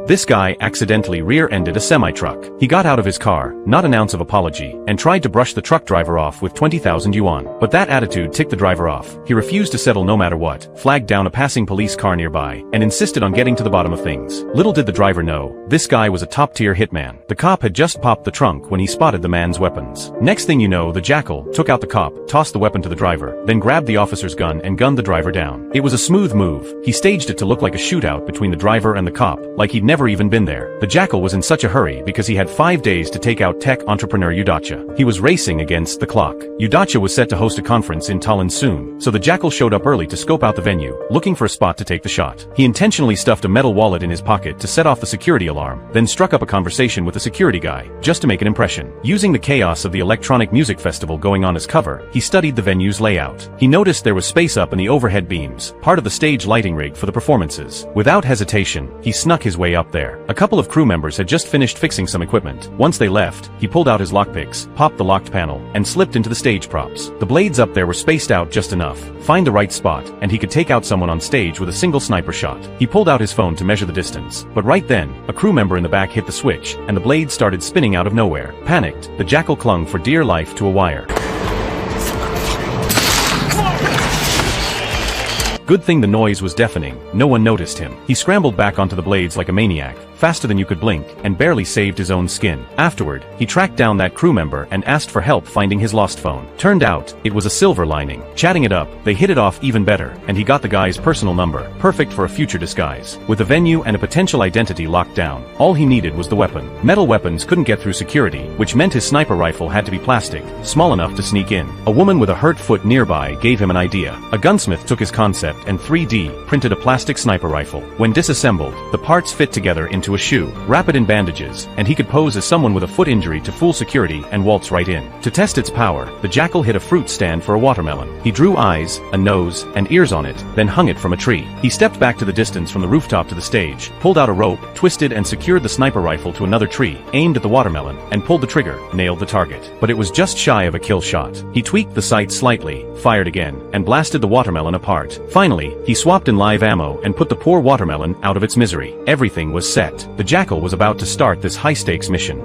This guy accidentally rear-ended a semi-truck. He got out of his car, not an ounce of apology, and tried to brush the truck driver off with 20,000 yuan. But that attitude ticked the driver off. He refused to settle no matter what, flagged down a passing police car nearby, and insisted on getting to the bottom of things. Little did the driver know, this guy was a top-tier hitman. The cop had just popped the trunk when he spotted the man's weapons. Next thing you know, the Jackal took out the cop, tossed the weapon to the driver, then grabbed the officer's gun and gunned the driver down. It was a smooth move. He staged it to look like a shootout between the driver and the cop, like he'd never even been there. The Jackal was in such a hurry because he had 5 days to take out tech entrepreneur Udacha. He was racing against the clock. Udacha was set to host a conference in Tallinn soon, so the Jackal showed up early to scope out the venue, looking for a spot to take the shot. He intentionally stuffed a metal wallet in his pocket to set off the security alarm, then struck up a conversation with the security guy, just to make an impression. Using the chaos of the electronic music festival going on as cover, he studied the venue's layout. He noticed there was space up in the overhead beams, part of the stage lighting rig for the performances. Without hesitation, he snuck his way up there. A couple of crew members had just finished fixing some equipment. Once they left, he pulled out his lockpicks, popped the locked panel, and slipped into the stage props. The blades up there were spaced out just enough. Find the right spot, and he could take out someone on stage with a single sniper shot. He pulled out his phone to measure the distance, but right then, a crew member in the back hit the switch, and the blade started spinning out of nowhere. Panicked, the Jackal clung for dear life to a wire. Good thing the noise was deafening, no one noticed him. He scrambled back onto the blades like a maniac, faster than you could blink, and barely saved his own skin. Afterward, he tracked down that crew member and asked for help finding his lost phone. Turned out, it was a silver lining. Chatting it up, they hit it off even better, and he got the guy's personal number, perfect for a future disguise. With the venue and a potential identity locked down, all he needed was the weapon. Metal weapons couldn't get through security, which meant his sniper rifle had to be plastic, small enough to sneak in. A woman with a hurt foot nearby gave him an idea. A gunsmith took his concept and 3D printed a plastic sniper rifle. When disassembled, the parts fit together into a shoe, wrap it in bandages, and he could pose as someone with a foot injury to fool security and waltz right in. To test its power, the Jackal hit a fruit stand for a watermelon. He drew eyes, a nose, and ears on it, then hung it from a tree. He stepped back to the distance from the rooftop to the stage, pulled out a rope, twisted and secured the sniper rifle to another tree, aimed at the watermelon, and pulled the trigger, nailed the target. But it was just shy of a kill shot. He tweaked the sight slightly, fired again, and blasted the watermelon apart. Finally, he swapped in live ammo and put the poor watermelon out of its misery. Everything was set. The Jackal was about to start this high-stakes mission.